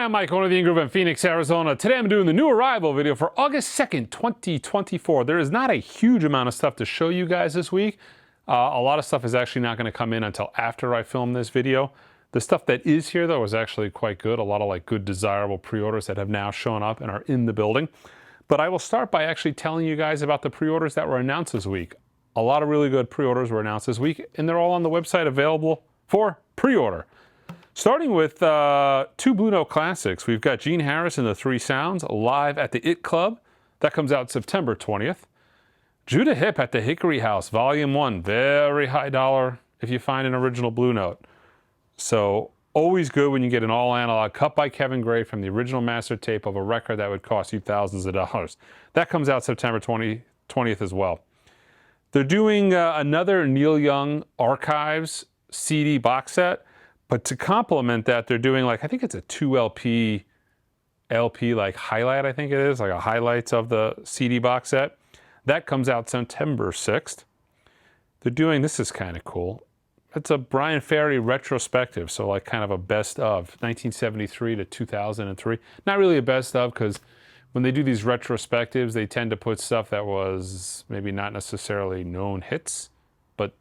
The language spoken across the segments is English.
I'm Mike, owner of the In-Groove in Phoenix, Arizona. Today I'm doing the new arrival video for August 2nd, 2024. There is not a huge amount of stuff to show you guys this week. A lot of stuff is actually not going to come in until after I film this video. The stuff that is here, though, is actually quite good. A lot of good, desirable pre-orders that have now shown up and are in the building. But I will start by actually telling you guys about the pre-orders that were announced this week. A lot of really good pre-orders were announced this week, and they're all on the website available for pre-order. Starting with two Blue Note classics. We've got Gene Harris and the Three Sounds live at the IT Club. That comes out September 20th. Judah Hip at the Hickory House, Volume 1. Very high dollar if you find an original Blue Note. So always good when you get an all analog cut by Kevin Gray from the original master tape of a record that would cost you thousands of dollars. That comes out September 20th as well. They're doing another Neil Young Archives CD box set. But to complement that, they're doing I think it's a 2 LP highlight, I think it is, a highlights of the CD box set. That comes out September 6th. They're doing, this is kind of cool. It's a Brian Ferry retrospective, so kind of a best of 1973 to 2003. Not really a best of, because when they do these retrospectives, they tend to put stuff that was maybe not necessarily known hits, but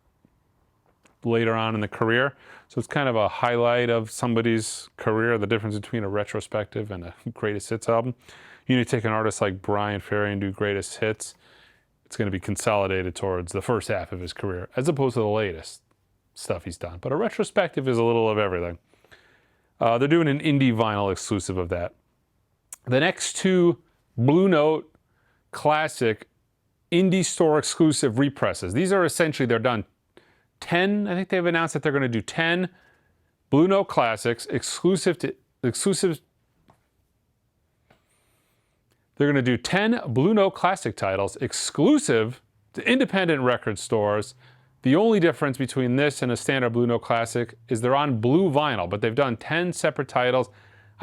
later on in the career. So it's kind of a highlight of somebody's career, the difference between a retrospective and a greatest hits album. You need to take an artist like Brian Ferry and do greatest hits. It's going to be consolidated towards the first half of his career, as opposed to the latest stuff he's done. But a retrospective is a little of everything. They're doing an indie vinyl exclusive of that. The next two Blue Note classic indie store exclusive represses. These are essentially, they're done 10, I think they've announced that they're going to do 10 Blue Note classics exclusive. They're going to do 10 Blue Note classic titles exclusive to independent record stores. The only difference between this and a standard Blue Note classic is they're on blue vinyl, but they've done 10 separate titles.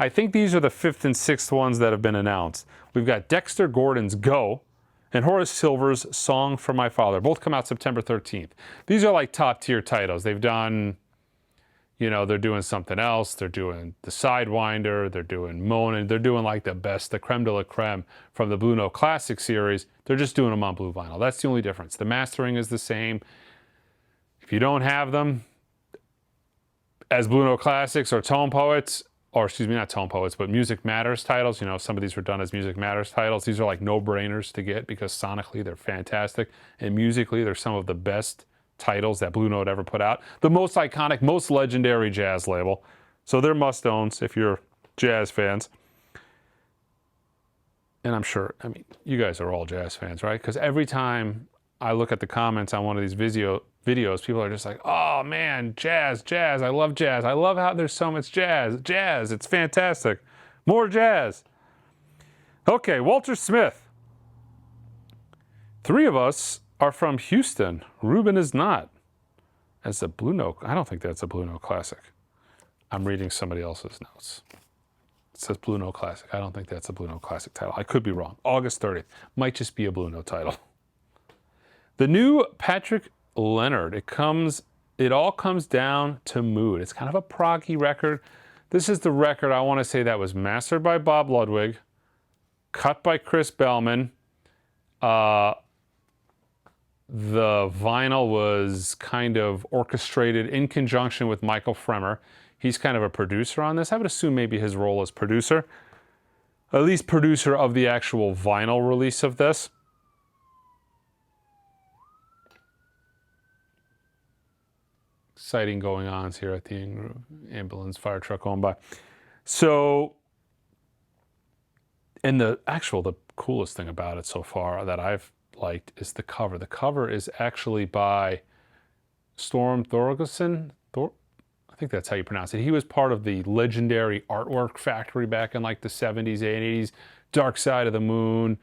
I think these are the 5th and 6th ones that have been announced. We've got Dexter Gordon's Go and Horace Silver's Song for My Father. Both come out September 13th. These are top tier titles. They've done, they're doing Something Else. They're doing The Sidewinder. They're doing Moanin'. They're doing the best, the creme de la creme from the Blue Note Classic series. They're just doing them on blue vinyl. That's the only difference. The mastering is the same. If you don't have them as Blue Note Classics or Tone Poets, or excuse me, not Tone Poets, but Music Matters titles. Some of these were done as Music Matters titles. These are no-brainers to get because sonically they're fantastic. And musically, they're some of the best titles that Blue Note ever put out. The most iconic, most legendary jazz label. So they're must-owns if you're jazz fans. And I'm sure, you guys are all jazz fans, right? Because every time I look at the comments on one of these videos, people are just like, oh man, jazz, I love jazz. I love how there's so much jazz, it's fantastic. More jazz. Okay, Walter Smith. 3 of us are from Houston. Ruben is not. As a Blue Note, I don't think that's a Blue Note classic. I'm reading somebody else's notes. It says Blue Note classic. I don't think that's a Blue Note classic title. I could be wrong. August 30th. Might just be a Blue Note title. The new Patrick Leonard. It all comes down to mood. It's kind of a proggy record. This is the record, I want to say, that was mastered by Bob Ludwig, cut by Chris Bellman. The vinyl was kind of orchestrated in conjunction with Michael Fremer. He's kind of a producer on this. I would assume maybe his role as producer, at least producer of the actual vinyl release of this. Exciting going on here at the ambulance fire truck going by. So, and the coolest thing about it so far that I've liked is the cover. The cover is actually by Storm Thorgerson. I think that's how you pronounce it. He was part of the legendary Artwork Factory back in the 70s, 80s, Dark Side of the Moon,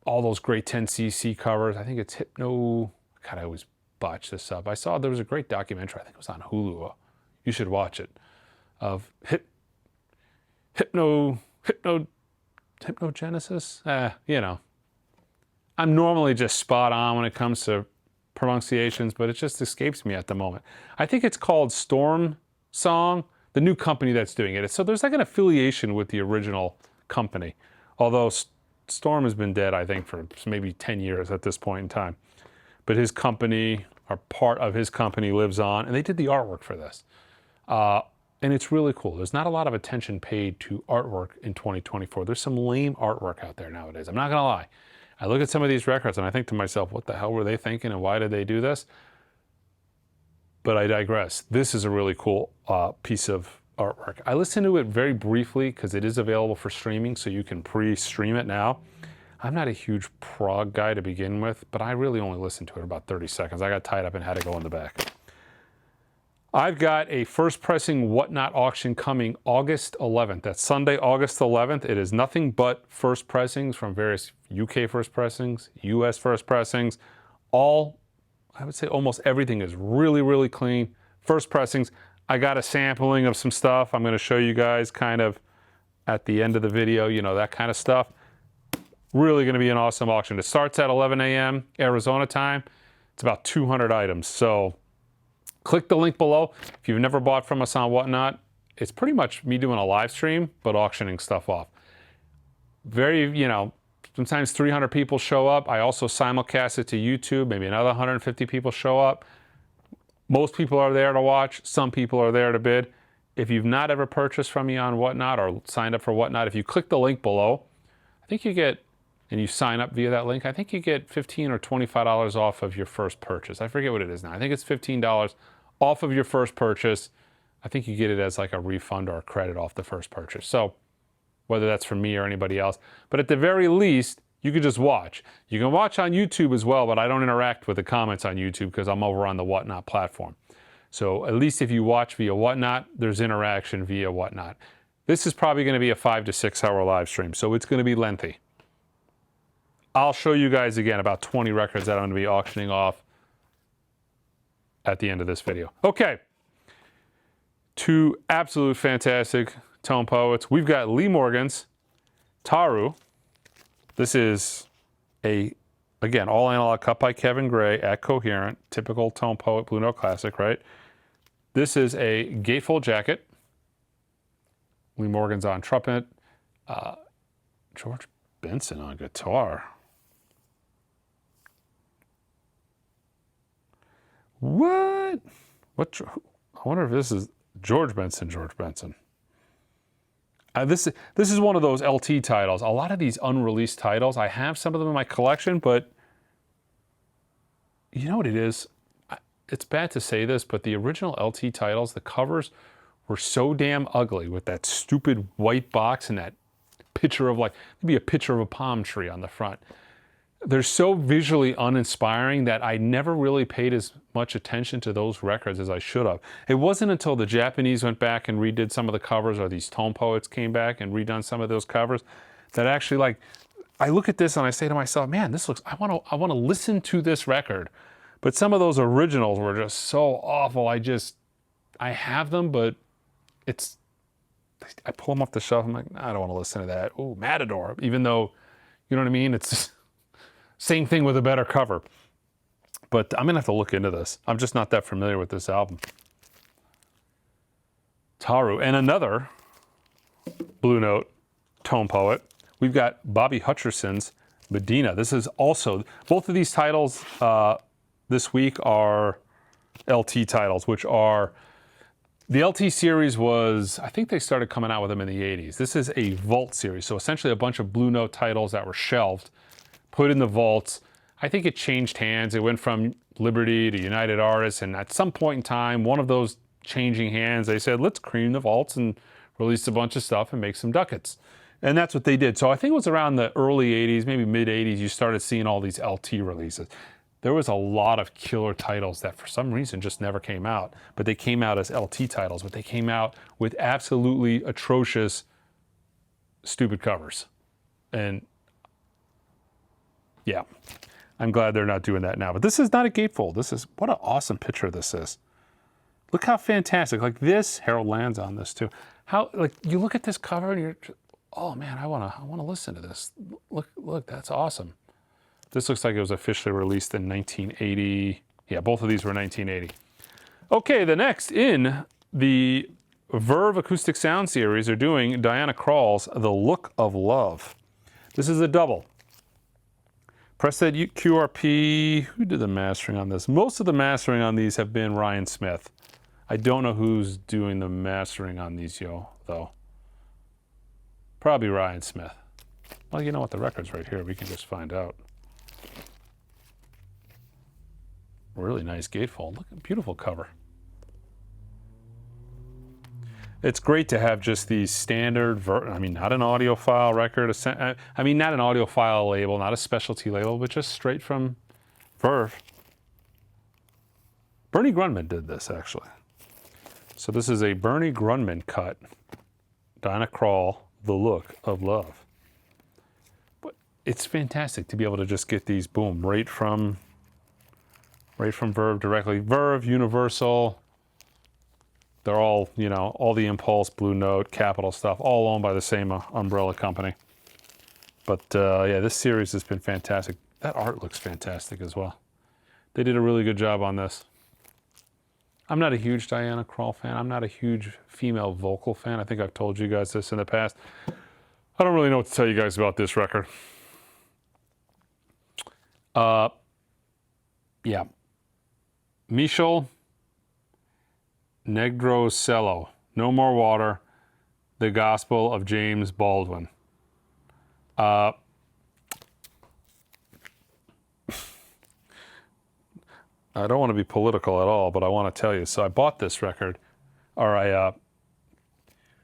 all those great 10cc covers. I think it's Hypno. God, I always botch this up. I saw there was a great documentary, I think it was on Hulu. You should watch it. Of hypnogenesis. I'm normally just spot on when it comes to pronunciations, but it just escapes me at the moment. I think it's called Storm Song the new company that's doing it. So there's like an affiliation with the original company, although Storm has been dead, I think, for maybe 10 years at this point in time. But his company, or part of his company, lives on, and they did the artwork for this. And it's really cool. There's not a lot of attention paid to artwork in 2024. There's some lame artwork out there nowadays. I'm not gonna lie. I look at some of these records and I think to myself, what the hell were they thinking and why did they do this? But I digress. This is a really cool piece of artwork. I listened to it very briefly because it is available for streaming, so you can pre-stream it now. I'm not a huge prog guy to begin with, but I really only listened to it about 30 seconds. I got tied up and had to go in the back. I've got a first pressing Whatnot auction coming August 11th. That's Sunday, August 11th. It is nothing but first pressings from various UK first pressings, US first pressings. All, I would say almost everything is really, really clean. First pressings. I got a sampling of some stuff I'm going to show you guys kind of at the end of the video, you know, that kind of stuff. Really going to be an awesome auction. It starts at 11 a.m. Arizona time. It's about 200 items. So click the link below. If you've never bought from us on Whatnot, it's pretty much me doing a live stream, but auctioning stuff off. Very, you know, sometimes 300 people show up. I also simulcast it to YouTube. Maybe another 150 people show up. Most people are there to watch. Some people are there to bid. If you've not ever purchased from me on Whatnot or signed up for Whatnot, if you click the link below, I think you get, and you sign up via that link, I think you get $15 or $25 off of your first purchase. I forget what it is now. I think it's $15 off of your first purchase. I think you get it as like a refund or a credit off the first purchase. So whether that's from me or anybody else, but at the very least, you can just watch. You can watch on YouTube as well, but I don't interact with the comments on YouTube because I'm over on the Whatnot platform. So at least if you watch via Whatnot, there's interaction via Whatnot. This is probably going to be a 5 to 6 hour live stream, so it's going to be lengthy. I'll show you guys again about 20 records that I'm going to be auctioning off at the end of this video. Okay, two absolute fantastic tone poets. We've got Lee Morgan's Taru. This is a, again, all analog cut by Kevin Gray at Coherent, typical tone poet Blue Note classic, right? This is a gatefold jacket. Lee Morgan's on trumpet. George Benson on guitar. What? What? I wonder if this is George Benson. This is one of those LT titles. A lot of these unreleased titles, I have some of them in my collection, but you know what it is? It's bad to say this, but the original LT titles, the covers were so damn ugly with that stupid white box and that picture of like, maybe a picture of a palm tree on the front. They're so visually uninspiring that I never really paid as much attention to those records as I should have. It wasn't until the Japanese went back and redid some of the covers, or these tone poets came back and redone some of those covers, that actually, like, I look at this and I say to myself, man, this looks, I want to listen to this record. But some of those originals were just so awful. I have them, but I pull them off the shelf. I'm like, I don't want to listen to that. Oh, Matador, even though, you know what I mean? It's just, same thing with a better cover. But I'm going to have to look into this. I'm just not that familiar with this album. Taru. And another Blue Note tone poet. We've got Bobby Hutcherson's Medina. This is also, both of these titles this week are LT titles, which are, the LT series was, I think they started coming out with them in the 80s. This is a vault series. So essentially a bunch of Blue Note titles that were shelved, put in the vaults. I think it changed hands. It went from Liberty to United Artists, and at some point in time, one of those changing hands, they said, let's cream the vaults and release a bunch of stuff and make some ducats. And that's what they did. So I think it was around the early 80s, maybe mid 80s, you started seeing all these LT releases. There was a lot of killer titles that for some reason just never came out, but they came out as LT titles, but they came out with absolutely atrocious, stupid covers. And yeah, I'm glad they're not doing that now. But this is not a gatefold. This is, what an awesome picture this is. Look how fantastic. Like this, Harold Land's on this too. How, like, you look at this cover and you're, oh man, I wanna listen to this. Look, that's awesome. This looks like it was officially released in 1980. Yeah, both of these were 1980. Okay, the next in the Verve Acoustic Sound Series are doing Diana Krall's The Look of Love. This is a double. Press that QRP. Who did the mastering on this? Most of the mastering on these have been Ryan Smith. I don't know who's doing the mastering on these, though. Probably Ryan Smith. Well, you know what? The record's right here. We can just find out. Really nice gatefold. Look at beautiful cover. It's great to have just these standard, not an audiophile record, not an audiophile label, not a specialty label, but just straight from Verve. Bernie Grundman did this, actually. So this is a Bernie Grundman cut. Diana Krall, The Look of Love. But it's fantastic to be able to just get these, boom, right from Verve directly. Verve, Universal. They're all, all the Impulse, Blue Note, Capitol stuff, all owned by the same umbrella company. But yeah, this series has been fantastic. That art looks fantastic as well. They did a really good job on this. I'm not a huge Diana Krall fan. I'm not a huge female vocal fan. I think I've told you guys this in the past. I don't really know what to tell you guys about this record. Yeah. Michel Negrocello, No More Water, The Gospel of James Baldwin. I don't want to be political at all, but I want to tell you. So I bought this record,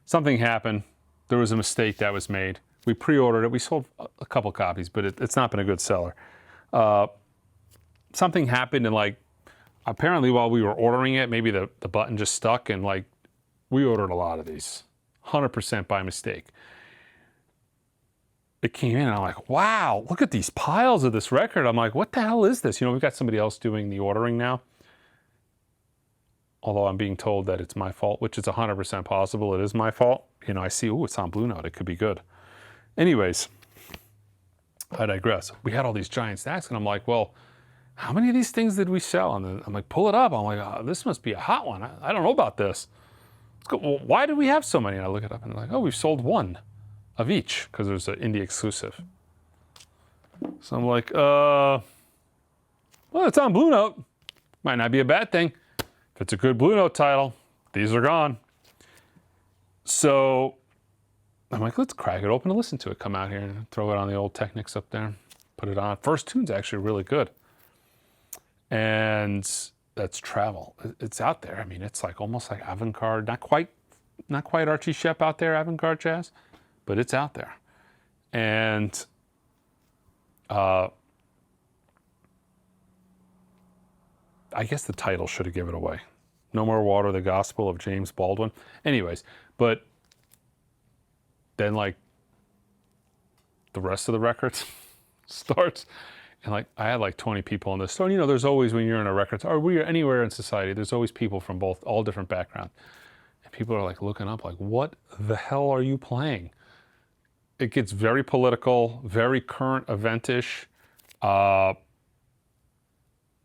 something happened. There was a mistake that was made. We pre-ordered it. We sold a couple copies, but it's not been a good seller. Something happened, and apparently while we were ordering it, maybe the button just stuck, and we ordered a lot of these, 100% by mistake. It came in and I'm like, wow, look at these piles of this record. I'm like, what the hell is this? We've got somebody else doing the ordering now. Although I'm being told that it's my fault, which is 100% possible. It is my fault. I see, it's on Blue Note. It could be good. Anyways, I digress. We had all these giant stacks, and I'm like, well, how many of these things did we sell? And I'm like, pull it up. I'm like, oh, this must be a hot one. I don't know about this. Let's go. Well, why did we have so many? And I look it up, and I'm like, oh, we've sold one of each, because there's an indie exclusive. So I'm like, well, it's on Blue Note. Might not be a bad thing. If it's a good Blue Note title, these are gone. So I'm like, let's crack it open and listen to it. Come out here and throw it on the old Technics up there. Put it on. First tune's actually really good. And that's Travel. It's out there. It's almost like avant-garde. Not quite Archie Shepp out there, avant-garde jazz, but it's out there. And I guess the title should have given it away. No More Water, The Gospel of James Baldwin. Anyways, but then the rest of the record starts, and I had 20 people in this store. And there's always, when you're in a record store, or we're anywhere in society, there's always people from all different backgrounds. And people are looking up, what the hell are you playing? It gets very political, very current eventish.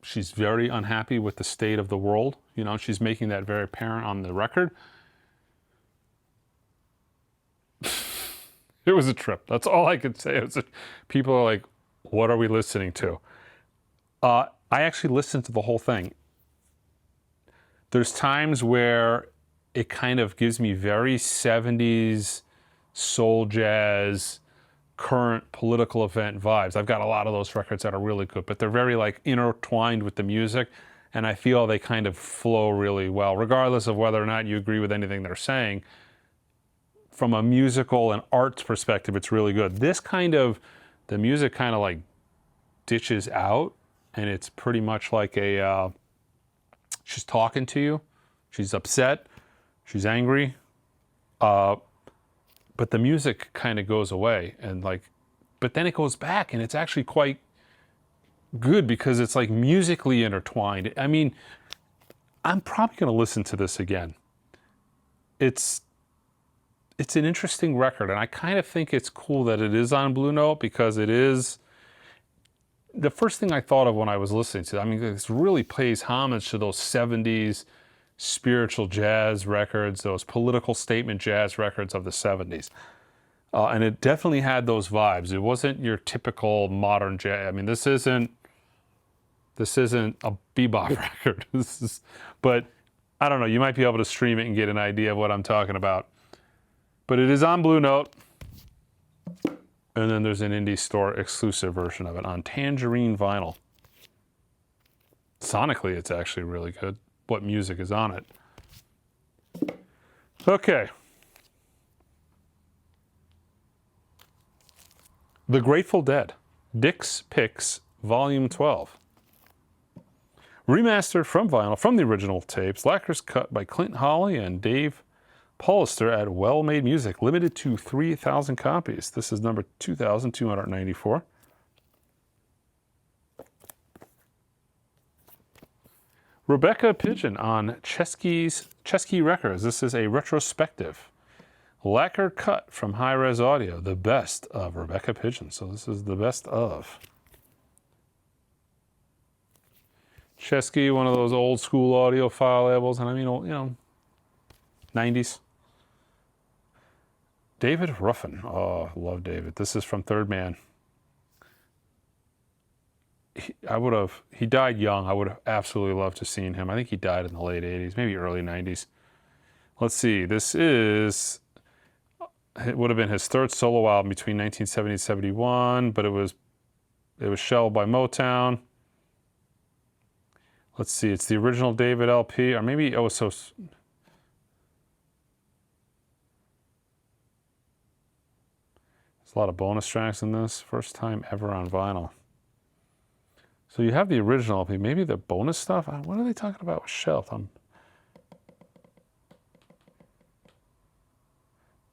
She's very unhappy with the state of the world. She's making that very apparent on the record. It was a trip. That's all I could say. People are like, what are we listening to? I actually listened to the whole thing. There's times where it kind of gives me very 70s soul jazz, current political event vibes. I've got a lot of those records that are really good, but they're very intertwined with the music, and I feel they kind of flow really well, regardless of whether or not you agree with anything they're saying. From a musical and arts perspective, it's really good. The music kind of ditches out, and it's pretty much like she's talking to you, she's upset, she's angry, but the music kind of goes away, and but then it goes back, and it's actually quite good because it's musically intertwined. I'm probably going to listen to this again. It's an interesting record, and I kind of think it's cool that it is on Blue Note, because it is the first thing I thought of when I was listening to it. This really pays homage to those 70s spiritual jazz records, those political statement jazz records of the 70s. And it definitely had those vibes. It wasn't your typical modern jazz. I mean, this isn't a bebop record. But I don't know. You might be able to stream it and get an idea of what I'm talking about. But it is on Blue Note. And then there's an indie store exclusive version of it on Tangerine vinyl. Sonically, it's actually really good. What music is on it? Okay. The Grateful Dead, Dick's Picks, Volume 12. Remastered from vinyl, from the original tapes, lacquers cut by Clint Hawley and Dave Paulister at Well Made Music, limited to 3,000 copies. This is number 2,294. Rebecca Pigeon on Chesky Records. This is a retrospective. Lacquer cut from High Res Audio, the best of Rebecca Pigeon. So this is the best of. Chesky, one of those old school audiophile labels, and I mean, you know, 90s. David Ruffin. Oh, love David. This is from Third Man. He died young. I would have absolutely loved to have seen him. I think he died in the late 80s, maybe early 90s. Let's see. It would have been his third solo album between 1970 and 71, but it was shelved by Motown. Let's see. It's the original David LP, or maybe There's a lot of bonus tracks in this. First time ever on vinyl. So you have the original LP. Maybe the bonus stuff? What are they talking about with shelved?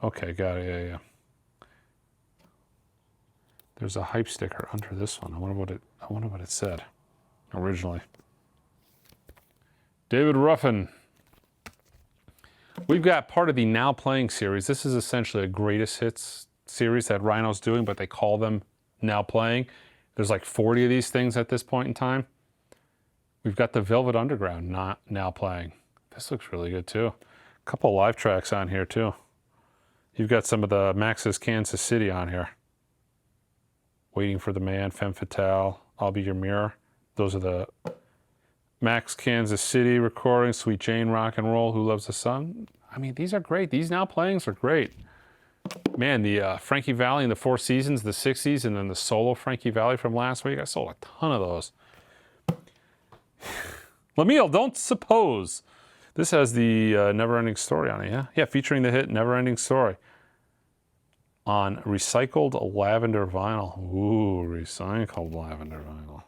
Okay, got it. Yeah. There's a hype sticker under this one. I wonder what it said originally. David Ruffin. We've got part of the Now Playing series. This is essentially a greatest hits series that Rhino's doing, but they call them Now Playing. There's like 40 of these things at this point in time. We've got the Velvet Underground Now Playing. This looks really good too. A couple live tracks on here too. You've got some of the Max's Kansas City on here. Waiting for the Man, Femme Fatale, I'll Be Your Mirror. Those are the Max Kansas City recordings, Sweet Jane Rock and Roll, Who Loves the Sun. I mean, these are great. These Now Playings are great. Man, the Frankie Valli and the Four Seasons, the 60s, and then the solo Frankie Valli from last week. I sold a ton of those. Lemuel, Don't Suppose. This has the Never Ending Story on it, yeah? Yeah, featuring the hit Never Ending Story on recycled lavender vinyl. Ooh, recycled lavender vinyl.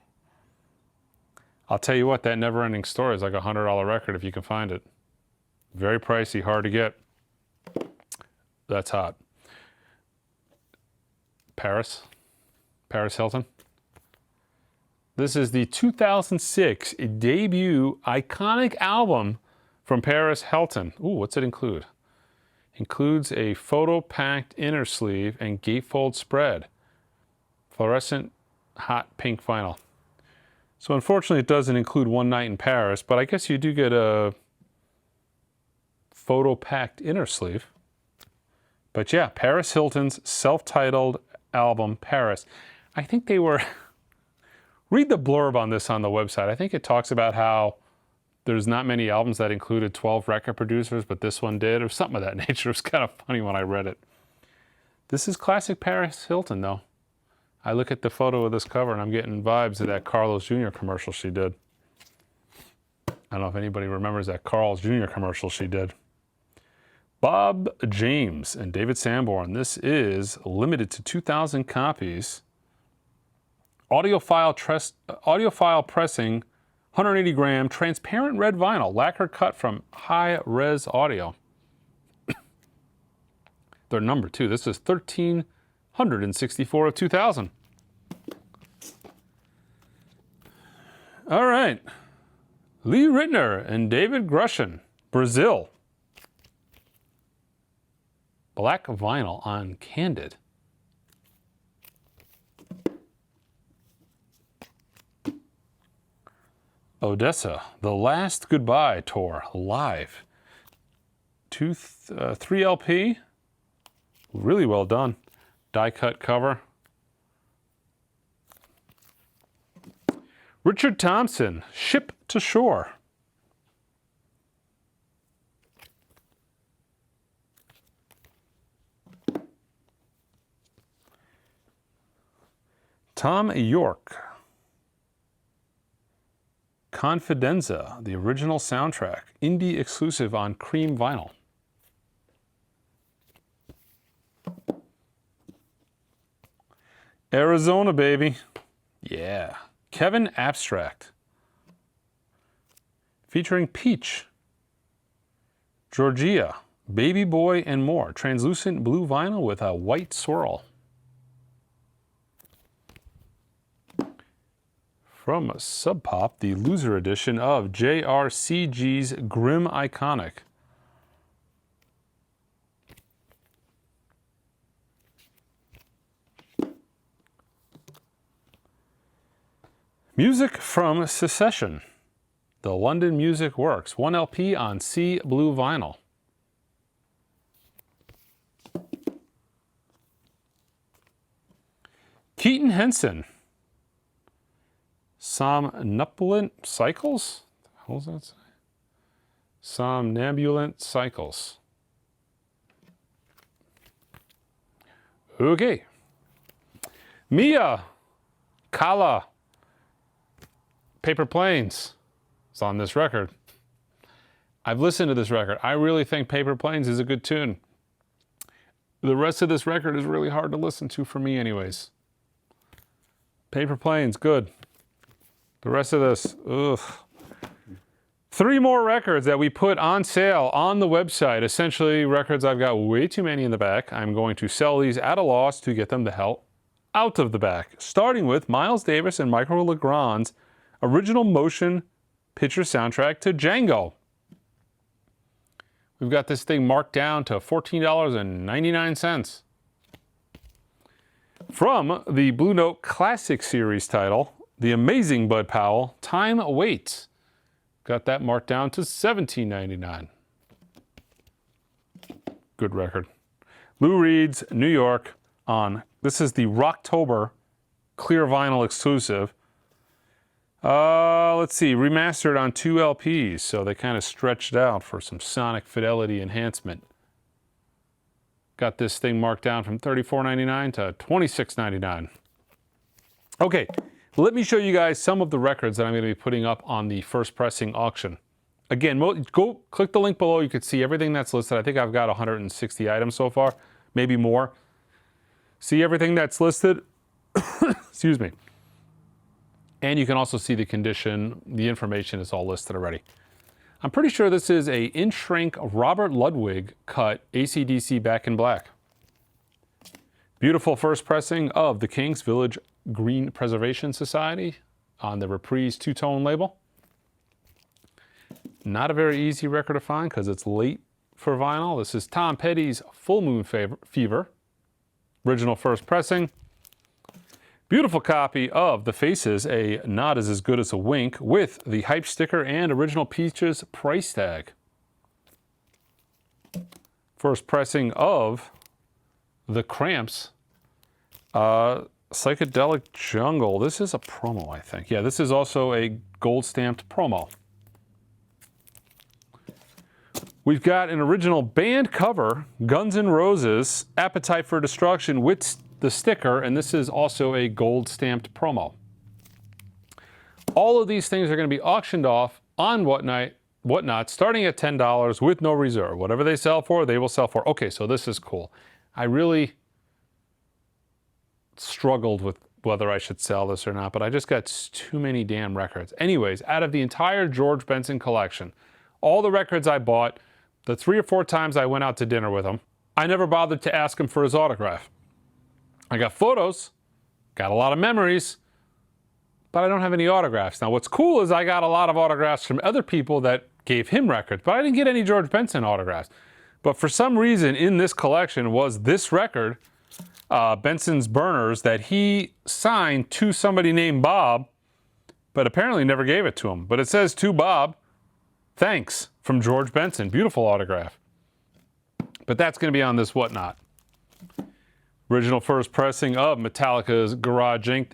I'll tell you what, that Never Ending Story is like a $100 record if you can find it. Very pricey, hard to get. That's hot. Paris Hilton. This is the 2006 debut iconic album from Paris Hilton. Ooh, what's it include? Includes a photo-packed inner sleeve and gatefold spread. Fluorescent hot pink vinyl. So unfortunately it doesn't include One Night in Paris, but I guess you do get a photo-packed inner sleeve. But yeah, Paris Hilton's self-titled album, Paris. I think they were... Read the blurb on this on the website. I think it talks about how there's not many albums that included 12 record producers, but this one did, or something of that nature. It was kind of funny when I read it. This is classic Paris Hilton, though. I look at the photo of this cover, and I'm getting vibes of that Carl's Jr. commercial she did. I don't know if anybody remembers that Carl's Jr. commercial she did. Bob James and David Sanborn. This is limited to 2,000 copies. Audiophile pressing, 180 gram, transparent red vinyl, lacquer cut from High Res Audio. They're number 2. This is 1,364 of 2,000. All right. Lee Ritner and David Grushin, Brazil. Black vinyl on Candid. Odesza, The Last Goodbye Tour, live. 3 LP. Really well done. Die cut cover. Richard Thompson, Ship to Shore. Tom York, Confidenza, the original soundtrack, indie exclusive on cream vinyl. Arizona, baby. Yeah. Kevin Abstract. Featuring Peach, Georgia, Baby Boy, and more. Translucent blue vinyl with a white swirl. From Sub Pop, the loser edition of JRCG's Grim Iconic. Music from Secession. The London Music Works. 1 LP on sea blue vinyl. Keaton Henson. Somnambulant Cycles? What was that say? Somnambulant Cycles. Okay. Mia Kala. Paper Planes. It's on this record. I've listened to this record. I really think Paper Planes is a good tune. The rest of this record is really hard to listen to for me anyways. Paper Planes, good. The rest of this, ugh. 3 more records that we put on sale on the website. Essentially, records I've got way too many in the back. I'm going to sell these at a loss to get them the hell out of the back. Starting with Miles Davis and Michael Legrand's original motion picture soundtrack to Django. We've got this thing marked down to $14.99. From the Blue Note Classic Series title, The Amazing Bud Powell, Time Waits. Got that marked down to $17.99. Good record. Lou Reed's New York on, this is the Rocktober clear vinyl exclusive. Let's see, remastered on 2 LPs, so they kind of stretched out for some sonic fidelity enhancement. Got this thing marked down from $34.99 to $26.99. Okay, let me show you guys some of the records that I'm going to be putting up on the first pressing auction. Again, go click the link below. You can see everything that's listed. I think I've got 160 items so far, maybe more. See everything that's listed. Excuse me. And you can also see the condition. The information is all listed already. I'm pretty sure this is a in-shrink Robert Ludwig cut AC/DC Back in Black. Beautiful first pressing of the Kings Village Green Preservation Society on the Reprise two-tone label. Not a very easy record to find because it's late for vinyl. This is Tom Petty's Full Moon Fever. Original first pressing. Beautiful copy of The Faces, A Nod Is As Good As a Wink, with the hype sticker and original Peaches price tag. First pressing of The Cramps, Psychedelic Jungle. This is a promo, I think. Yeah, this is also a gold stamped promo. We've got an original band cover, Guns N' Roses, Appetite for Destruction, with the sticker, and this is also a gold stamped promo. All of these things are going to be auctioned off on Whatnot, starting at $10 with no reserve. Whatever they sell for, they will sell for. Okay, so this is cool. I really struggled with whether I should sell this or not, but I just got too many damn records. Anyways, out of the entire George Benson collection, all the records I bought, the 3 or 4 times I went out to dinner with him, I never bothered to ask him for his autograph. I got photos, got a lot of memories, but I don't have any autographs. Now, what's cool is I got a lot of autographs from other people that gave him records, but I didn't get any George Benson autographs. But for some reason in this collection was this record, Benson's Burners, that he signed to somebody named Bob, but apparently never gave it to him. But it says to Bob, thanks, from George Benson. Beautiful autograph. But that's going to be on this whatnot. Original first pressing of Metallica's Garage Inc.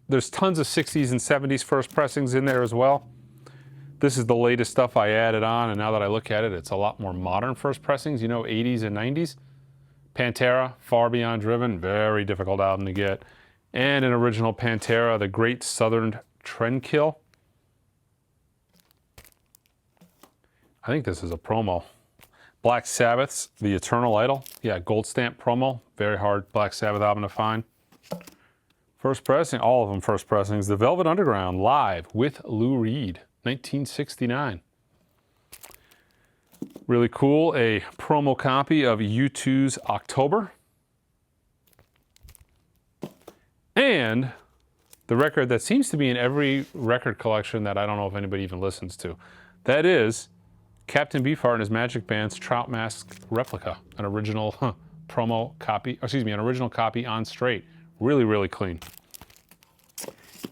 There's tons of 60s and 70s first pressings in there as well. This is the latest stuff I added on, and now that I look at it, it's a lot more modern first pressings, you know, 80s and 90s. Pantera, Far Beyond Driven, very difficult album to get. And an original Pantera, The Great Southern Trendkill. I think this is a promo. Black Sabbath's The Eternal Idol. Yeah, gold stamp promo. Very hard Black Sabbath album to find. First pressing, all of them first pressings. The Velvet Underground live with Lou Reed, 1969. Really cool, a promo copy of U2's October. And the record that seems to be in every record collection that I don't know if anybody even listens to. That is Captain Beefheart and his Magic Band's Trout Mask replica, an original promo copy, an original copy on straight. Really, really clean.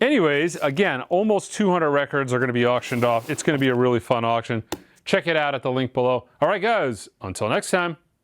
Anyways, again, almost 200 records are going to be auctioned off. It's going to be a really fun auction. Check it out at the link below. All right, guys, until next time.